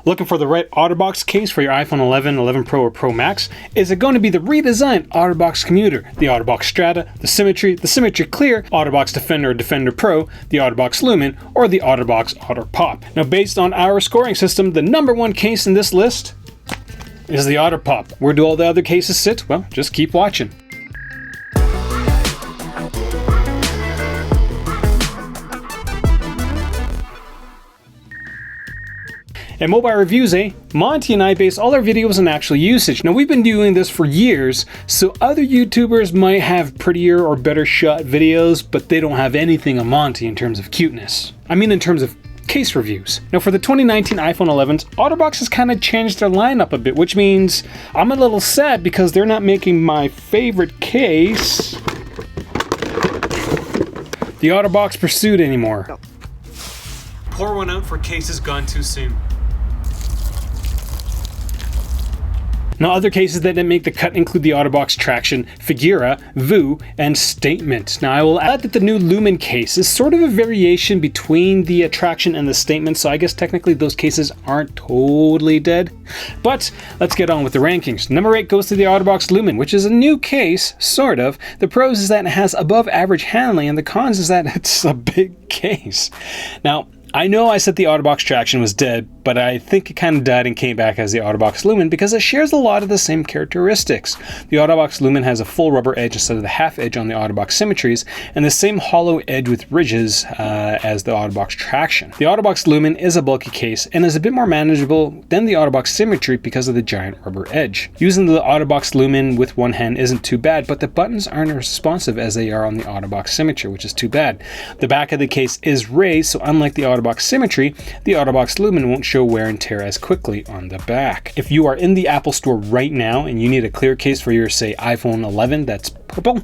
Looking for the right Otterbox case for your iPhone 11, 11 Pro, or Pro Max? Is it going to be the redesigned Otterbox Commuter, the Otterbox Strada, the Symmetry Clear, Otterbox Defender or Defender Pro, the Otterbox Lumen, or the Otterbox Otter-Pop? Now, based on our scoring system, the #1 case in this list is the Otter-Pop. Where do all the other cases sit? Well, just keep watching. At MobileReviewsEh, Monty and I base all our videos on actual usage. Now, we've been doing this for years, so other YouTubers might have prettier or better shot videos, but they don't have anything on Monty in terms of cuteness. I mean in terms of case reviews. Now, for the 2019 iPhone 11s, Otterbox has kind of changed their lineup a bit, which means I'm a little sad because they're not making my favorite case, the Otterbox Pursuit, anymore. Pour one out for cases gone too soon. Now, other cases that didn't make the cut include the Otterbox Traction, Figura, Vue, and Statement. Now, I will add that the new Lumen case is sort of a variation between the Traction and the Statement, so I guess technically those cases aren't totally dead. But let's get on with the rankings. Number 8 goes to the Otterbox Lumen, which is a new case, sort of. The pros is that it has above average handling, and the cons is that it's a big case. Now, I know I said the Otterbox Traction was dead, but I think it kind of died and came back as the Otterbox Lumen because it shares a lot of the same characteristics. The Otterbox Lumen has a full rubber edge instead of the half edge on the Otterbox Symmetries, and the same hollow edge with ridges as the Otterbox Traction. The Otterbox Lumen is a bulky case and is a bit more manageable than the Otterbox Symmetry because of the giant rubber edge. Using the Otterbox Lumen with one hand isn't too bad, but the buttons aren't as responsive as they are on the Otterbox Symmetry, which is too bad. The back of the case is raised, so unlike the Otterbox Symmetry, the Otterbox Lumen won't show wear and tear as quickly on the back. If you are in the Apple Store right now and you need a clear case for your, say, iPhone 11 that's purple,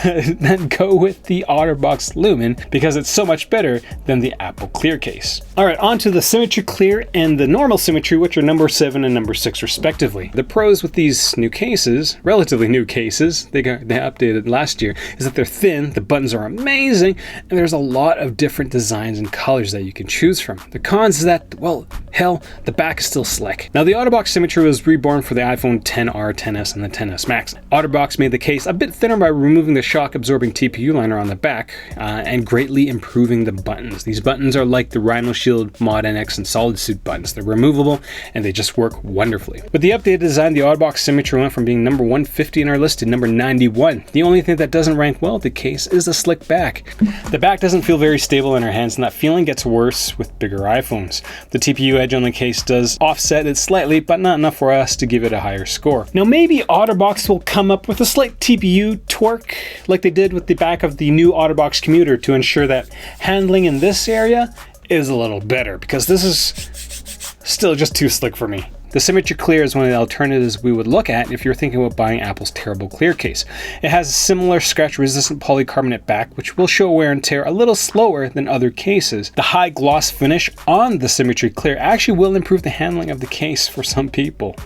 then go with the Otterbox Lumen because it's so much better than the Apple Clear case. Alright, on to the Symmetry Clear and the normal Symmetry, which are number 7 and number 6 respectively. The pros with these new cases, relatively new cases, they updated last year, is that they're thin, the buttons are amazing, and there's a lot of different designs and colors that you can choose from. The cons is that, well, hell, the back is still slick. Now, the Otterbox Symmetry was reborn for the iPhone XR, XS, and the XS Max. Otterbox made the case a bit thinner by removing the shock-absorbing TPU liner on the back and greatly improving the buttons. These buttons are like the Rhino Shield, Mod NX, and Solid Suit buttons. They're removable, and they just work wonderfully. With the updated design, the Otterbox Symmetry went from being number 150 in our list to number 91. The only thing that doesn't rank well with the case is the slick back. The back doesn't feel very stable in our hands, and that feeling gets worse with bigger iPhones. The TPU edge on the case does offset it slightly, but not enough for us to give it a higher score. Now, maybe Otterbox will come up with a slight TPU torque like they did with the back of the new Otterbox Commuter to ensure that handling in this area is a little better, because this is still just too slick for me. The Symmetry Clear is one of the alternatives we would look at if you're thinking about buying Apple's terrible clear case. It has a similar scratch-resistant polycarbonate back, which will show wear and tear a little slower than other cases. The high gloss finish on the Symmetry Clear actually will improve the handling of the case for some people.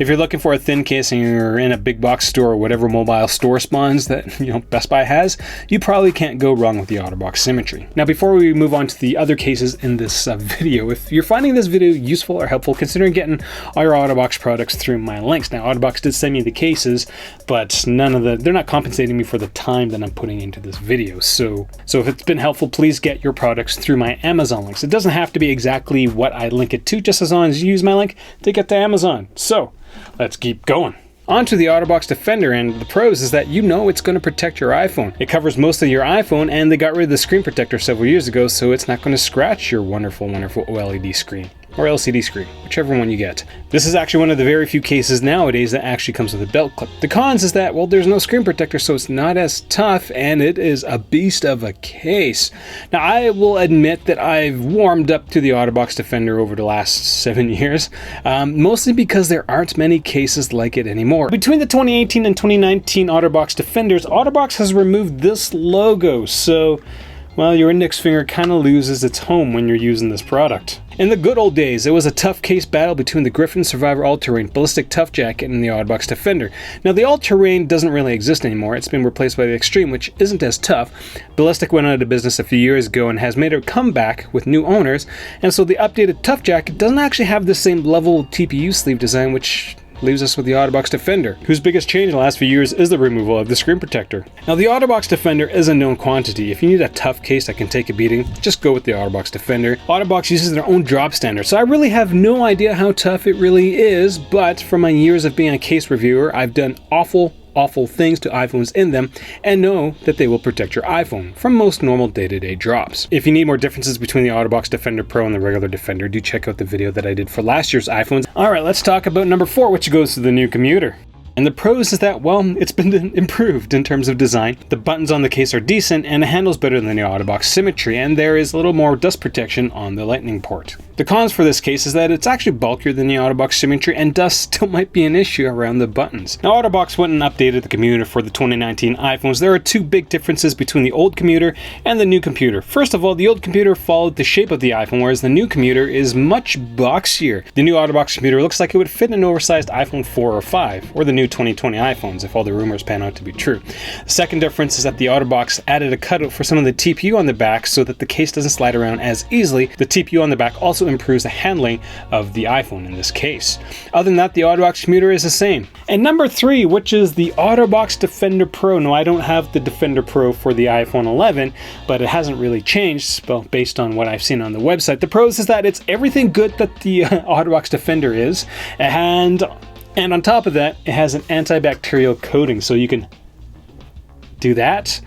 If you're looking for a thin case and you're in a big box store or whatever mobile store spawns that Best Buy has, you probably can't go wrong with the Otterbox Symmetry. Now, before we move on to the other cases in this video, if you're finding this video useful or helpful, consider getting all your Otterbox products through my links. Now, Otterbox did send me the cases, but they're not compensating me for the time that I'm putting into this video. So if it's been helpful, please get your products through my Amazon links. It doesn't have to be exactly what I link it to, just as long as you use my link to get to Amazon. So let's keep going. On to the Otterbox Defender, and the pros is that it's going to protect your iPhone. It covers most of your iPhone, and they got rid of the screen protector several years ago, so it's not going to scratch your wonderful, wonderful OLED screen. Or LCD screen, whichever one you get. This is actually one of the very few cases nowadays that actually comes with a belt clip. The cons is that, well, there's no screen protector, so it's not as tough, and it is a beast of a case. Now, I will admit that I've warmed up to the Otterbox Defender over the last 7 years, mostly because there aren't many cases like it anymore. Between the 2018 and 2019 Otterbox Defenders, Otterbox has removed this logo, so well, your index finger kind of loses its home when you're using this product. In the good old days, it was a tough case battle between the Griffin Survivor All-Terrain Ballistic Tough Jacket and the Otterbox Defender. Now, the All-Terrain doesn't really exist anymore. It's been replaced by the Extreme, which isn't as tough. Ballistic went out of business a few years ago and has made a comeback with new owners, and so the updated Tough Jacket doesn't actually have the same level TPU sleeve design, which leaves us with the Otterbox Defender, whose biggest change in the last few years is the removal of the screen protector. Now, the Otterbox Defender is a known quantity. If you need a tough case that can take a beating, just go with the Otterbox Defender. Otterbox uses their own drop standard, so I really have no idea how tough it really is, but from my years of being a case reviewer, I've done awful things to iPhones in them and know that they will protect your iPhone from most normal day-to-day drops. If you need more differences between the Otterbox Defender Pro and the regular Defender, do check out the video that I did for last year's iPhones. Alright, let's talk about number 4, which goes to the new commuter. And the pros is that, well, it's been improved in terms of design. The buttons on the case are decent, and it handles better than the Otterbox Symmetry, and there is a little more dust protection on the lightning port. The cons for this case is that it's actually bulkier than the Otterbox Symmetry, and dust still might be an issue around the buttons. Now, Otterbox went and updated the commuter for the 2019 iPhones. There are two big differences between the old commuter and the new computer. First of all, the old computer followed the shape of the iPhone, whereas the new commuter is much boxier. The new Otterbox commuter looks like it would fit an oversized iPhone 4 or 5, or the new 2020 iPhones, if all the rumors pan out to be true. The second difference is that the Otterbox added a cutout for some of the TPU on the back so that the case doesn't slide around as easily. The TPU on the back also improves the handling of the iPhone in this case. Other than that, the Otterbox commuter is the same. And number 3, which is the Otterbox Defender Pro. No, I don't have the Defender Pro for the iPhone 11, but it hasn't really changed, well, based on what I've seen on the website. The pros is that it's everything good that the Otterbox Defender is, and on top of that, it has an antibacterial coating, so you can do that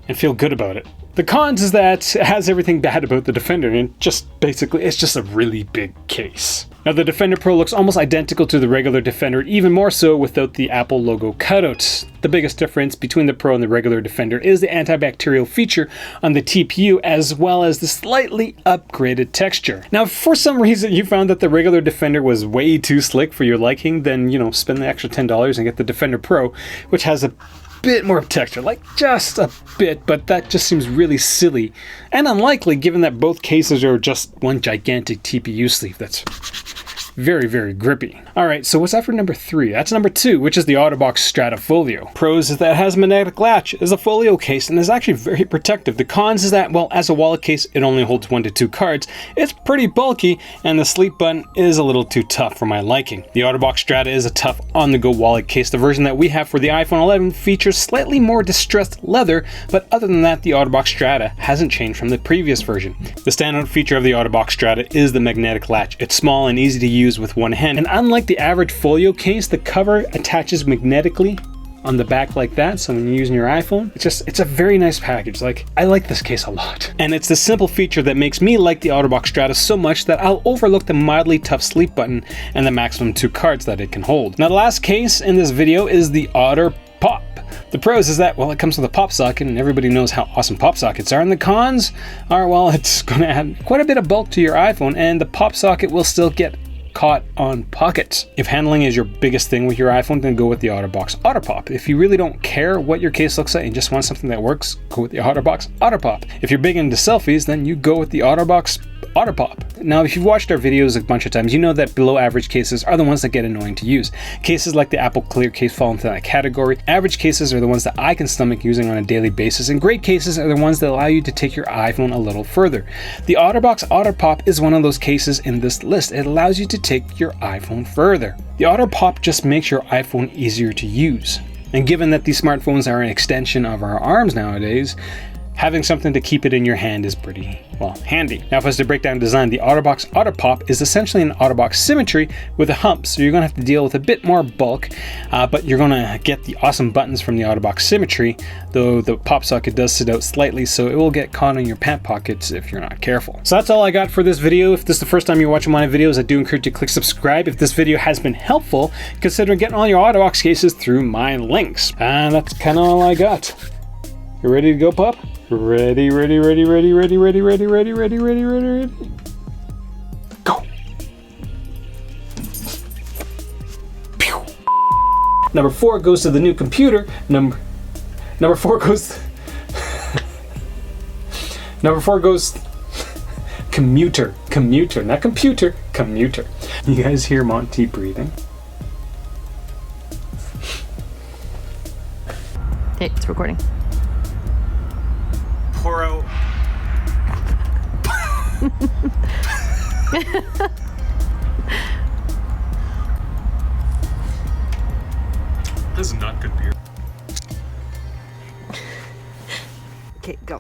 and feel good about it. The cons is that it has everything bad about the Defender, and basically, it's just a really big case. Now, the Defender Pro looks almost identical to the regular Defender, even more so without the Apple logo cutouts. The biggest difference between the Pro and the regular Defender is the antibacterial feature on the TPU, as well as the slightly upgraded texture. Now, if for some reason you found that the regular Defender was way too slick for your liking, then, spend the extra $10 and get the Defender Pro, which has a bit more texture, like just a bit, but that just seems really silly and unlikely given that both cases are just one gigantic TPU sleeve that's very, very grippy. Alright, so what's that for number 3? That's number 2, which is the Otterbox Strada Folio. Pros is that it has a magnetic latch, is a folio case, and is actually very protective. The cons is that, well, as a wallet case, it only holds 1 to 2 cards. It's pretty bulky, and the sleep button is a little too tough for my liking. The Otterbox Strada is a tough on-the-go wallet case. The version that we have for the iPhone 11 features slightly more distressed leather, but other than that, the Otterbox Strada hasn't changed from the previous version. The standout feature of the Otterbox Strada is the magnetic latch. It's small and easy to use with one hand, and unlike the average folio case, the cover attaches magnetically on the back like that, so when you're using your iPhone, it's a very nice package. Like, I like this case a lot. And it's the simple feature that makes me like the Otterbox Strada so much that I'll overlook the mildly tough sleep button and the maximum 2 cards that it can hold. Now, the last case in this video is the Otter-Pop. The pros is that, well, it comes with a pop socket, and everybody knows how awesome pop sockets are. And the cons are, well, it's going to add quite a bit of bulk to your iPhone, and the pop socket will still get caught on pockets. If handling is your biggest thing with your iPhone, then go with the Otterbox Otter-Pop. If you really don't care what your case looks like and just want something that works, go with the Otterbox Otter-Pop. If you're big into selfies, then you go with the Otterbox Otter-Pop. Now, if you've watched our videos a bunch of times, you know that below average cases are the ones that get annoying to use. Cases like the Apple Clear case fall into that category. Average cases are the ones that I can stomach using on a daily basis, and great cases are the ones that allow you to take your iPhone a little further. The Otterbox Otter-Pop is one of those cases in this list. It allows you to take your iPhone further. The Otter-Pop just makes your iPhone easier to use. And given that these smartphones are an extension of our arms nowadays, having something to keep it in your hand is pretty, well, handy. Now, if I was to break down design, the Otterbox Otter-Pop is essentially an Otterbox Symmetry with a hump, so you're going to have to deal with a bit more bulk, but you're going to get the awesome buttons from the Otterbox Symmetry, though the pop socket does sit out slightly, so it will get caught in your pant pockets if you're not careful. So that's all I got for this video. If this is the first time you're watching my videos, I do encourage you to click subscribe. If this video has been helpful, consider getting all your Otterbox cases through my links. And that's kind of all I got. You ready to go, pup? Ready. Go. Pew. Number 4 goes to the new computer. Number 4 goes. Number 4 goes. Commuter. Commuter. Not computer. Commuter. You guys hear Monty breathing? Hey, it's recording. Poro. This is not good beer. Okay, go.